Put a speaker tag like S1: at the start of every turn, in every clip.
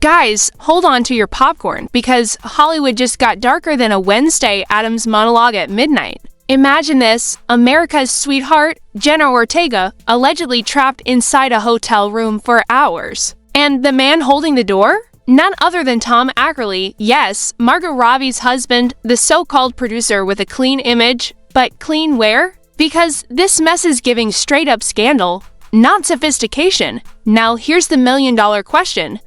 S1: Guys, hold on to your popcorn, because Hollywood just got darker than a Wednesday Addams monologue at midnight. Imagine this: America's sweetheart, Jenna Ortega, allegedly trapped inside a hotel room for hours. And the man holding the door? None other than Tom Ackerley, yes, Margot Robbie's husband, the so-called producer with a clean image. But clean where? Because this mess is giving straight-up scandal, not sophistication. Now here's the million-dollar question.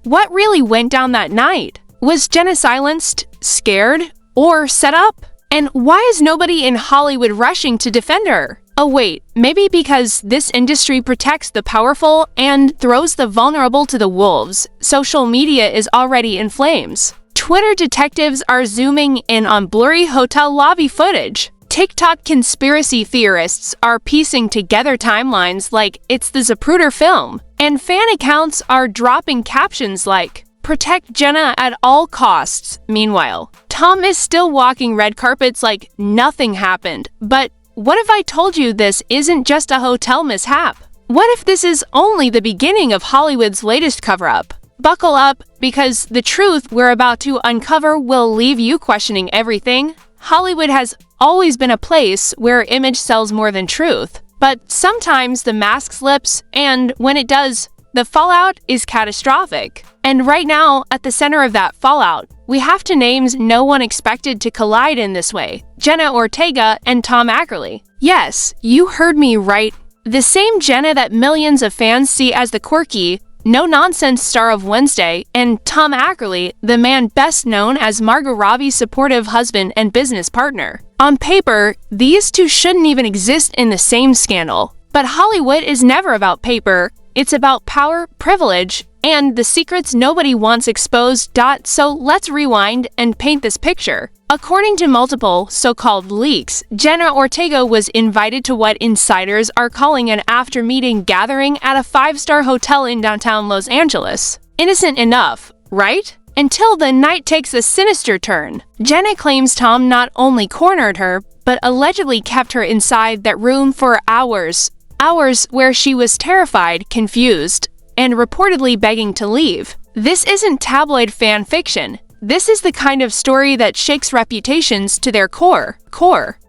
S1: What really went down that night? Was Jenna silenced, scared, or set up? And why is nobody in Hollywood rushing to defend her? Oh wait, maybe because this industry protects the powerful and throws the vulnerable to the wolves. Social media is already in flames. Twitter detectives are zooming in on blurry hotel lobby footage. TikTok conspiracy theorists are piecing together timelines like it's the Zapruder film. And fan accounts are dropping captions like, "Protect Jenna at all costs." Meanwhile, Tom is still walking red carpets like nothing happened. But what if I told you this isn't just a hotel mishap? What if this is only the beginning of Hollywood's latest cover-up? Buckle up, because the truth we're about to uncover will leave you questioning everything. Hollywood has always been a place where image sells more than truth. But sometimes the mask slips, and when it does, the fallout is catastrophic. And right now, at the center of that fallout, we have to names no one expected to collide in this way: Jenna Ortega and Tom Ackerley. Yes, you heard me right. The same Jenna that millions of fans see as the quirky, no-nonsense star of Wednesday, and Tom Ackerley, the man best known as Margot Robbie's supportive husband and business partner. On paper, these two shouldn't even exist in the same scandal. But Hollywood is never about paper. It's about power, privilege, and the secrets nobody wants exposed. So let's rewind and paint this picture. According to multiple so-called leaks, Jenna Ortega was invited to what insiders are calling an after-meeting gathering at a 5-star hotel in downtown Los Angeles. Innocent enough, right? Until the night takes a sinister turn. Jenna claims Tom not only cornered her, but allegedly kept her inside that room for hours. Hours where she was terrified, confused, and reportedly begging to leave. This isn't tabloid fan fiction. This is the kind of story that shakes reputations to their core.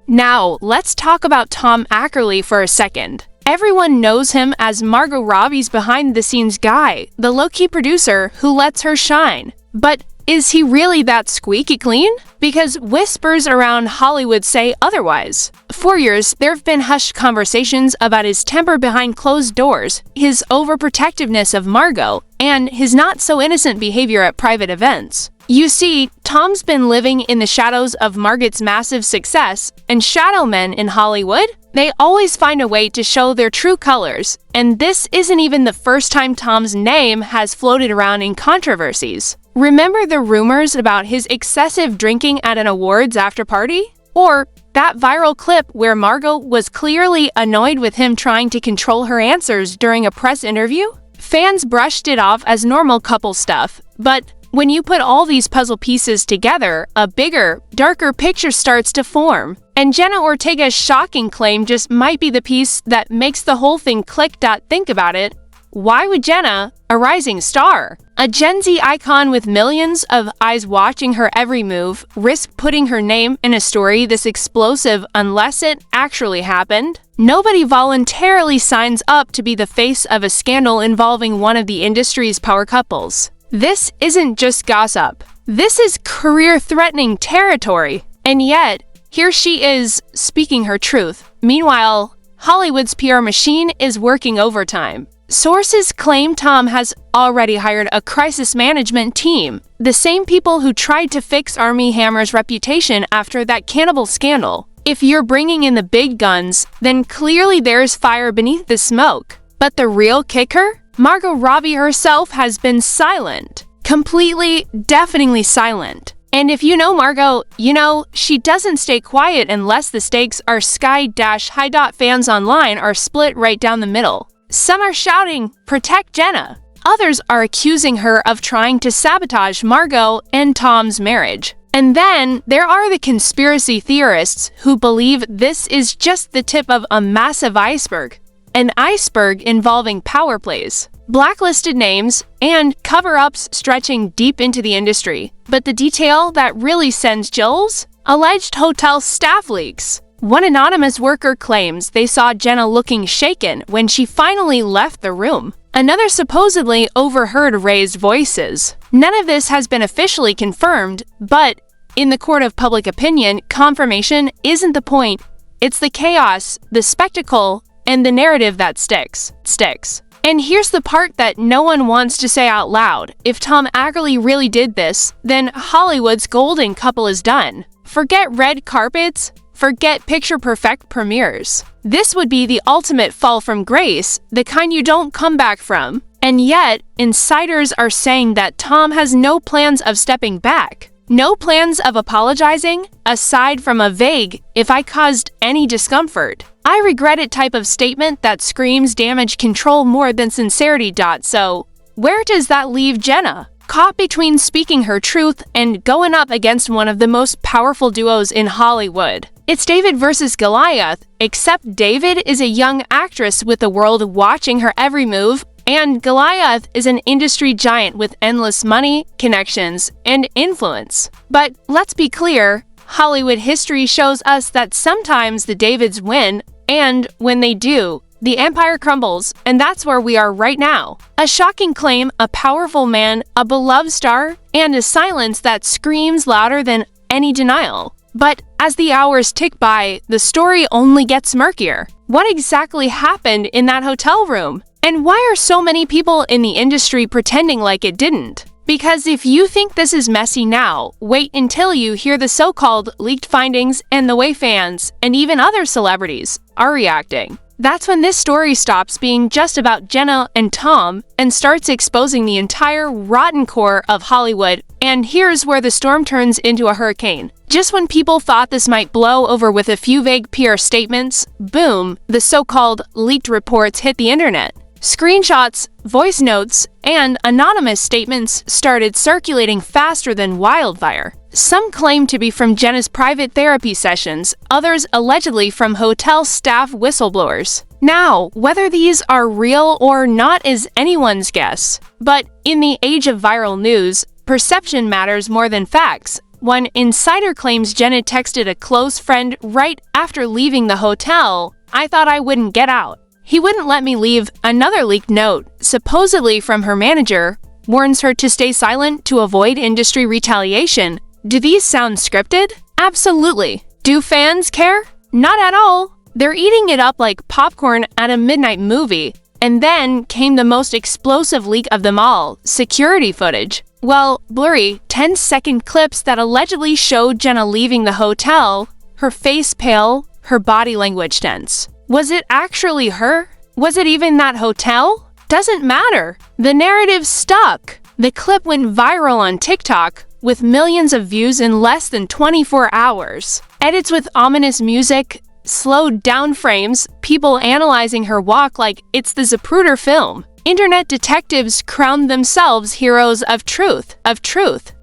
S1: Now, let's talk about Tom Ackerley for a second. Everyone knows him as Margot Robbie's behind-the-scenes guy, the low-key producer who lets her shine. But is he really that squeaky clean? Because whispers around Hollywood say otherwise. For years, there have been hushed conversations about his temper behind closed doors, his overprotectiveness of Margot, and his not-so-innocent behavior at private events. You see, Tom's been living in the shadows of Margot's massive success, and shadow men in Hollywood? They always find a way to show their true colors, and this isn't even the first time Tom's name has floated around in controversies. Remember the rumors about his excessive drinking at an awards after-party? Or that viral clip where Margot was clearly annoyed with him trying to control her answers during a press interview? Fans brushed it off as normal couple stuff, but when you put all these puzzle pieces together, a bigger, darker picture starts to form. And Jenna Ortega's shocking claim just might be the piece that makes the whole thing click. Think about it. Why would Jenna, a rising star, a Gen Z icon with millions of eyes watching her every move, risk putting her name in a story this explosive unless it actually happened? Nobody voluntarily signs up to be the face of a scandal involving one of the industry's power couples. This isn't just gossip. This is career-threatening territory. And yet, here she is, speaking her truth. Meanwhile, Hollywood's PR machine is working overtime. Sources claim Tom has already hired a crisis management team, the same people who tried to fix Armie Hammer's reputation after that cannibal scandal. If you're bringing in the big guns, then clearly there's fire beneath the smoke. But the real kicker? Margot Robbie herself has been silent. Completely, deafeningly silent. And if you know Margot, you know she doesn't stay quiet unless the stakes are sky-high. Fans online are split right down the middle. Some are shouting, "Protect Jenna." Others are accusing her of trying to sabotage Margot and Tom's marriage. And then there are the conspiracy theorists who believe this is just the tip of a massive iceberg. An iceberg involving power plays. blacklisted names, and cover-ups stretching deep into the industry. But the detail that really sends chills? Alleged hotel staff leaks. One anonymous worker claims they saw Jenna looking shaken when she finally left the room. Another supposedly overheard raised voices. None of this has been officially confirmed, but in the court of public opinion, confirmation isn't the point. It's the chaos, the spectacle, and the narrative that sticks. And here's the part that no one wants to say out loud. If Tom Ackerley really did this, then Hollywood's golden couple is done. Forget red carpets, forget picture-perfect premieres. This would be the ultimate fall from grace, the kind you don't come back from. And yet, insiders are saying that Tom has no plans of stepping back. No plans of apologizing, aside from a vague, "if I caused any discomfort, I regret it" type of statement that screams damage control more than sincerity. So, where does that leave Jenna? Caught between speaking her truth and going up against one of the most powerful duos in Hollywood. It's David versus Goliath, except David is a young actress with the world watching her every move, and Goliath is an industry giant with endless money, connections, and influence. But let's be clear, Hollywood history shows us that sometimes the Davids win, and when they do, the empire crumbles, and that's where we are right now. A shocking claim, a powerful man, a beloved star, and a silence that screams louder than any denial. But as the hours tick by, the story only gets murkier. What exactly happened in that hotel room? And why are so many people in the industry pretending like it didn't? Because if you think this is messy now, wait until you hear the so-called leaked findings and the way fans, and even other celebrities, are reacting. That's when this story stops being just about Jenna and Tom and starts exposing the entire rotten core of Hollywood. And here's where the storm turns into a hurricane. Just when people thought this might blow over with a few vague PR statements, boom, the so-called leaked reports hit the internet. Screenshots, voice notes, and anonymous statements started circulating faster than wildfire. Some claim to be from Jenna's private therapy sessions, others allegedly from hotel staff whistleblowers. Now, whether these are real or not is anyone's guess. But in the age of viral news, perception matters more than facts. One insider claims Jenna texted a close friend right after leaving the hotel, "I thought I wouldn't get out. He wouldn't let me leave." Another leaked note, supposedly from her manager, warns her to stay silent to avoid industry retaliation. Do these sound scripted? Absolutely. Do fans care? Not at all. They're eating it up like popcorn at a midnight movie. And then came the most explosive leak of them all, security footage. Well, blurry, 10-second clips that allegedly showed Jenna leaving the hotel, her face pale, her body language tense. Was it actually her? Was it even that hotel? Doesn't matter. The narrative stuck. The clip went viral on TikTok, with millions of views in less than 24 hours. Edits with ominous music, slowed down frames, people analyzing her walk like it's the Zapruder film. Internet detectives crowned themselves heroes of truth.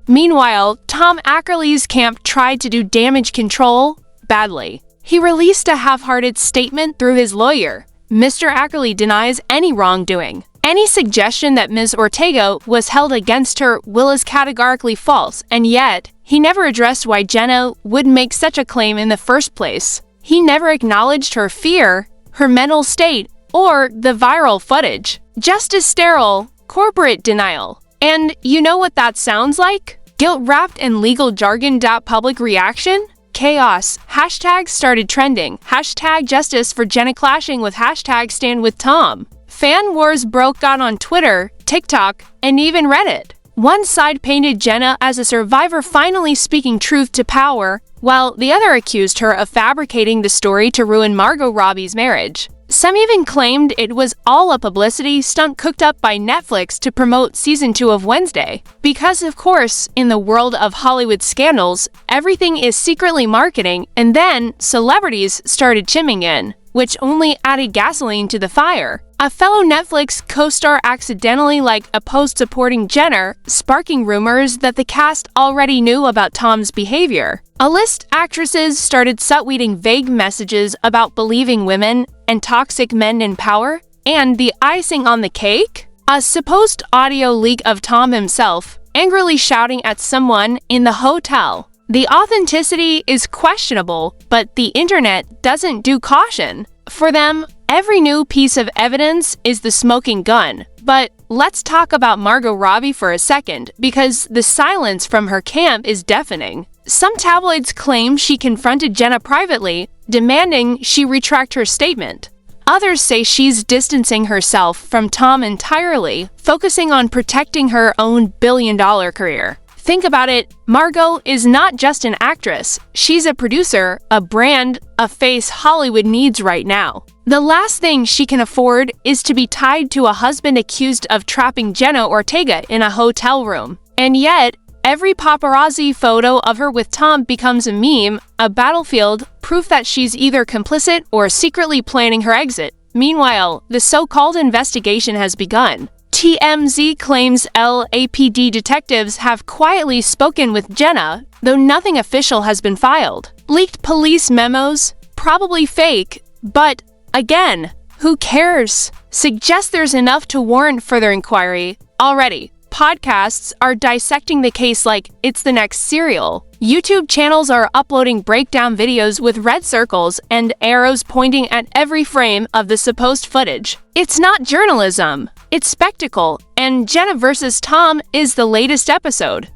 S1: Meanwhile, Tom Ackerley's camp tried to do damage control badly. He released a half-hearted statement through his lawyer. Mr. Ackerley denies any wrongdoing. Any suggestion that Ms. Ortega was held against her will is categorically false, and yet, he never addressed why Jenna would make such a claim in the first place. He never acknowledged her fear, her mental state, or the viral footage. Just as sterile, corporate denial. And you know what that sounds like? Guilt-wrapped in legal jargon. Public reaction? Chaos. Hashtags started trending. Hashtag justice for Jenna clashing with hashtag stand with Tom. Fan wars broke out on Twitter, TikTok, and even Reddit. One side painted Jenna as a survivor finally speaking truth to power, while the other accused her of fabricating the story to ruin Margot Robbie's marriage. Some even claimed it was all a publicity stunt cooked up by Netflix to promote season 2 of Wednesday. Because of course, in the world of Hollywood scandals, everything is secretly marketing, and then celebrities started chiming in, which only added gasoline to the fire. A fellow Netflix co-star accidentally liked a post supporting Jenna, sparking rumors that the cast already knew about Tom's behavior. A-list actresses started subtweeting vague messages about believing women and toxic men in power, and the icing on the cake? A supposed audio leak of Tom himself angrily shouting at someone in the hotel. The authenticity is questionable, but the internet doesn't do caution. For them, every new piece of evidence is the smoking gun. But let's talk about Margot Robbie for a second, because the silence from her camp is deafening. Some tabloids claim she confronted Jenna privately, demanding she retract her statement. Others say she's distancing herself from Tom entirely, focusing on protecting her own billion-dollar career. Think about it, Margot is not just an actress, she's a producer, a brand, a face Hollywood needs right now. The last thing she can afford is to be tied to a husband accused of trapping Jenna Ortega in a hotel room. And yet, every paparazzi photo of her with Tom becomes a meme, a battlefield, proof that she's either complicit or secretly planning her exit. Meanwhile, the so-called investigation has begun. TMZ claims LAPD detectives have quietly spoken with Jenna, though nothing official has been filed. Leaked police memos? Probably fake, but again, who cares? Suggest there's enough to warrant further inquiry. Already, podcasts are dissecting the case like it's the next Serial. YouTube channels are uploading breakdown videos with red circles and arrows pointing at every frame of the supposed footage. It's not journalism, it's spectacle, and Jenna vs. Tom is the latest episode.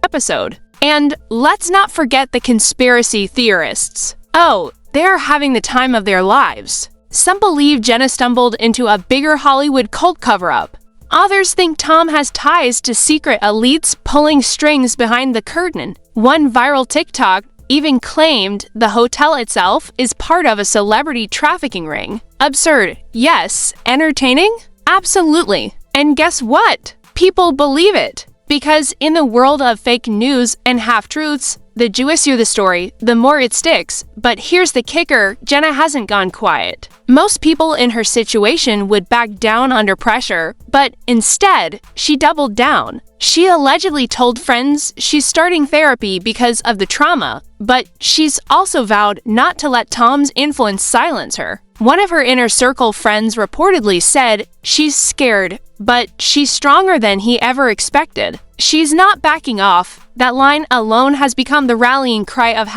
S1: And let's not forget the conspiracy theorists. Oh, they're having the time of their lives. Some believe Jenna stumbled into a bigger Hollywood cult cover-up. Others think Tom has ties to secret elites pulling strings behind the curtain. One viral TikTok even claimed the hotel itself is part of a celebrity trafficking ring. Absurd, yes. Entertaining? Absolutely. And guess what? People believe it. Because in the world of fake news and half-truths, the juicier the story, the more it sticks. But here's the kicker, Jenna hasn't gone quiet. Most people in her situation would back down under pressure, but instead, she doubled down. She allegedly told friends she's starting therapy because of the trauma, but she's also vowed not to let Tom's influence silence her. One of her inner circle friends reportedly said she's scared, but she's stronger than he ever expected. She's not backing off. That line alone has become the rallying cry of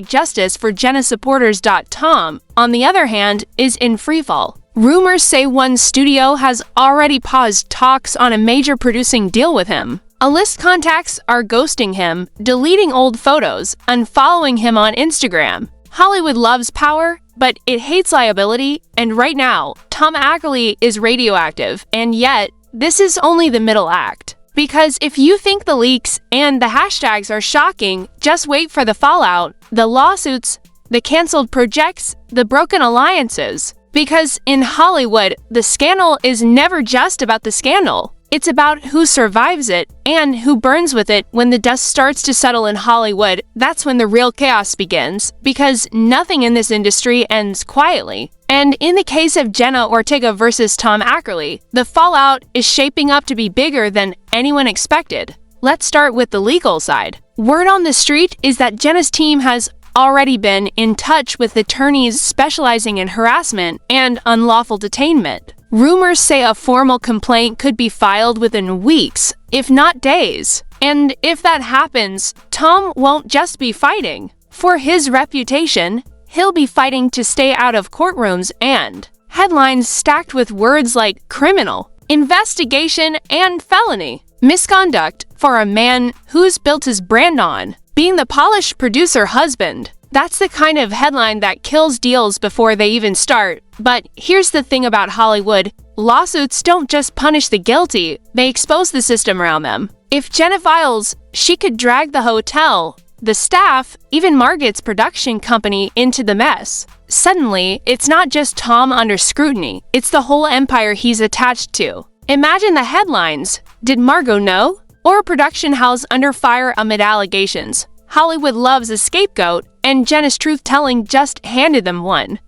S1: #justice for JennaSupporters. Tom, on the other hand, is in freefall. Rumors say one studio has already paused talks on a major producing deal with him. A-list contacts are ghosting him, deleting old photos, unfollowing him on Instagram. Hollywood loves power, but it hates liability, and right now, Tom Ackerley is radioactive, and yet, this is only the middle act. Because if you think the leaks and the hashtags are shocking, just wait for the fallout, the lawsuits, the canceled projects, the broken alliances. Because in Hollywood, the scandal is never just about the scandal. It's about who survives it and who burns with it. When the dust starts to settle in Hollywood, that's when the real chaos begins, because nothing in this industry ends quietly. And in the case of Jenna Ortega versus Tom Ackerley, the fallout is shaping up to be bigger than anyone expected. Let's start with the legal side. Word on the street is that Jenna's team has already been in touch with attorneys specializing in harassment and unlawful detainment. Rumors say a formal complaint could be filed within weeks, if not days. And if that happens, Tom won't just be fighting. For his reputation, he'll be fighting to stay out of courtrooms and headlines stacked with words like criminal, investigation, and felony. Misconduct for a man who's built his brand on being the polished producer husband. That's the kind of headline that kills deals before they even start. But here's the thing about Hollywood. Lawsuits don't just punish the guilty, they expose the system around them. If Jenna files, she could drag the hotel, the staff, even Margot's production company into the mess. Suddenly, it's not just Tom under scrutiny, it's the whole empire he's attached to. Imagine the headlines. Did Margot know? Or production house under fire amid allegations. Hollywood loves a scapegoat, and Jenna's truth-telling just handed them one.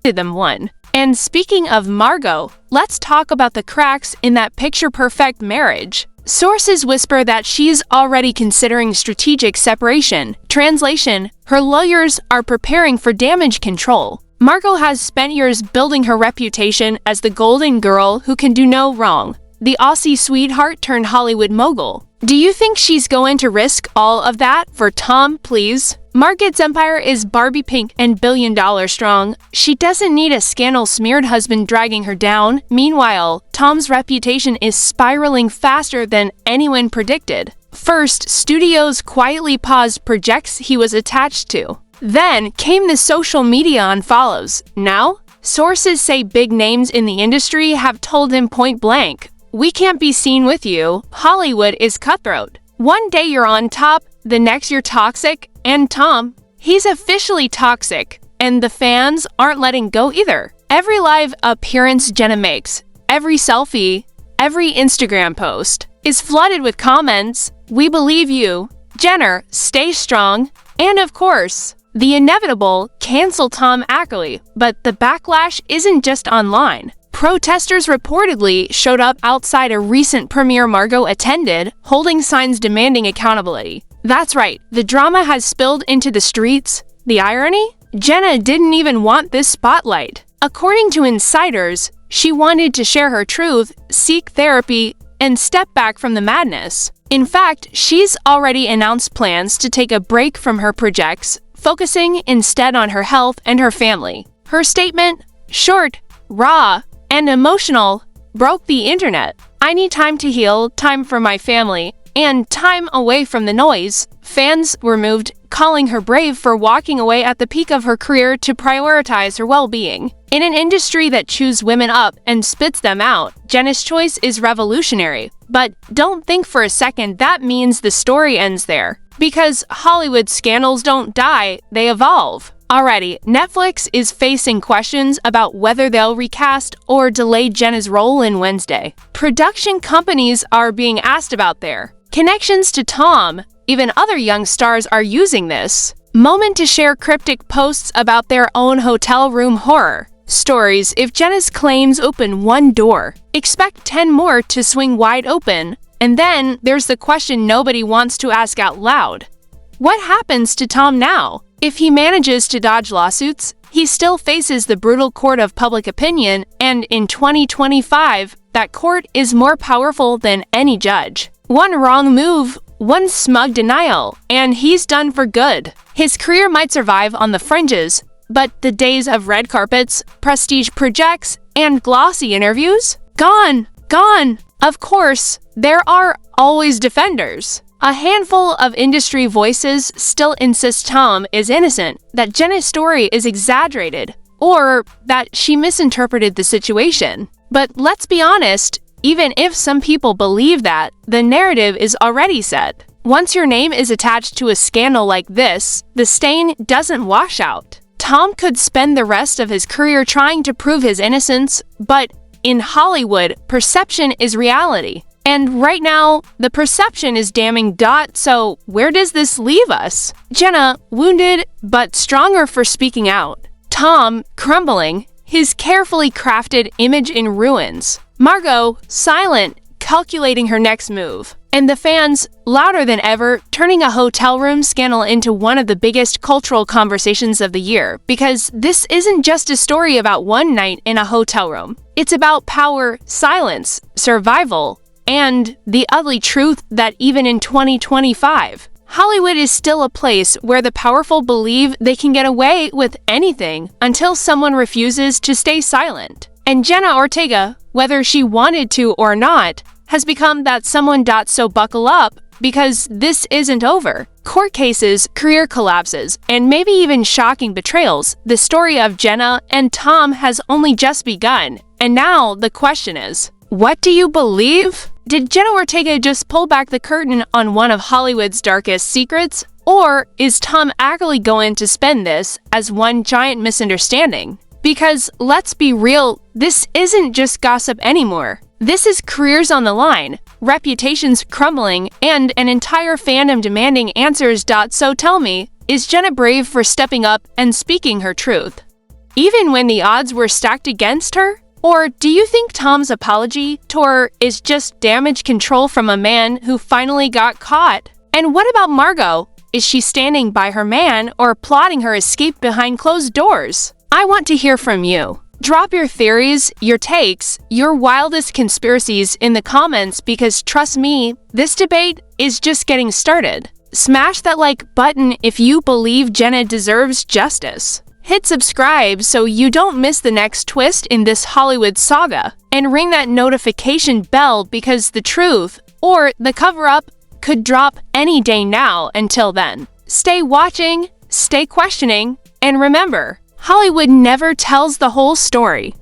S1: And speaking of Margot, let's talk about the cracks in that picture-perfect marriage. Sources whisper that she's already considering strategic separation. Translation, her lawyers are preparing for damage control. Margot has spent years building her reputation as the golden girl who can do no wrong. the Aussie sweetheart turned Hollywood mogul. Do you think she's going to risk all of that for Tom, please? Margaret's empire is Barbie pink and billion-dollar strong. She doesn't need a scandal-smeared husband dragging her down. Meanwhile, Tom's reputation is spiraling faster than anyone predicted. First, studios quietly paused projects he was attached to. Then came the social media unfollows. Now, sources say big names in the industry have told him point blank, "We can't be seen with you. Hollywood is cutthroat. One day you're on top, the next you're toxic." And Tom, he's officially toxic, and the fans aren't letting go either. Every live appearance Jenna makes, every selfie, every Instagram post is flooded with comments, "We believe you," "Jenna, stay strong," and of course, the inevitable "cancel Tom Ackerley." But the backlash isn't just online. Protesters reportedly showed up outside a recent premiere Margot attended, holding signs demanding accountability. That's right, the drama has spilled into the streets. The irony? Jenna didn't even want this spotlight. According to insiders, she wanted to share her truth, seek therapy, and step back from the madness. In fact, she's already announced plans to take a break from her projects, focusing instead on her health and her family. Her statement, short, raw, and emotional, broke the internet. "I need time to heal, time for my family, and time away from the noise." Fans were moved, calling her brave for walking away at the peak of her career to prioritize her well-being. In an industry that chews women up and spits them out, Jenna's choice is revolutionary. But don't think for a second that means the story ends there. Because Hollywood scandals don't die, they evolve. Already, Netflix is facing questions about whether they'll recast or delay Jenna's role in Wednesday. Production companies are being asked about their connections to Tom. Even other young stars are using this moment to share cryptic posts about their own hotel room horror stories. If Jenna's claims open one door, expect 10 more to swing wide open. And then there's the question nobody wants to ask out loud. What happens to Tom now? If he manages to dodge lawsuits, he still faces the brutal court of public opinion, and in 2025, that court is more powerful than any judge. One wrong move, one smug denial, and he's done for good. His career might survive on the fringes, but the days of red carpets, prestige projects, and glossy interviews? Gone! Gone! Of course, there are always defenders. A handful of industry voices still insist Tom is innocent, that Jenna's story is exaggerated, or that she misinterpreted the situation. But let's be honest, even if some people believe that, the narrative is already set. Once your name is attached to a scandal like this, the stain doesn't wash out. Tom could spend the rest of his career trying to prove his innocence, but in Hollywood, perception is reality. And right now, the perception is damning. So where does this leave us? Jenna, wounded but stronger for speaking out. Tom, crumbling, his carefully crafted image in ruins. Margot, silent, calculating her next move. And the fans, louder than ever, turning a hotel room scandal into one of the biggest cultural conversations of the year. Because this isn't just a story about one night in a hotel room. It's about power, silence, survival, and the ugly truth that even in 2025, Hollywood is still a place where the powerful believe they can get away with anything until someone refuses to stay silent. And Jenna Ortega, whether she wanted to or not, has become that someone. So buckle up, because this isn't over. Court cases, career collapses, and maybe even shocking betrayals. The story of Jenna and Tom has only just begun. And now the question is, what do you believe? Did Jenna Ortega just pull back the curtain on one of Hollywood's darkest secrets? Or is Tom Ackerley going to spin this as one giant misunderstanding? Because let's be real, this isn't just gossip anymore. This is careers on the line, reputations crumbling, and an entire fandom demanding answers. So tell me, is Jenna brave for stepping up and speaking her truth, even when the odds were stacked against her? Or do you think Tom's apology tour is just damage control from a man who finally got caught? And what about Margot? Is she standing by her man or plotting her escape behind closed doors? I want to hear from you. Drop your theories, your takes, your wildest conspiracies in the comments because trust me, this debate is just getting started. Smash that like button if you believe Jenna deserves justice. Hit subscribe so you don't miss the next twist in this Hollywood saga. And ring that notification bell because the truth, or the cover-up, could drop any day now. Until then, stay watching, stay questioning, and remember, Hollywood never tells the whole story.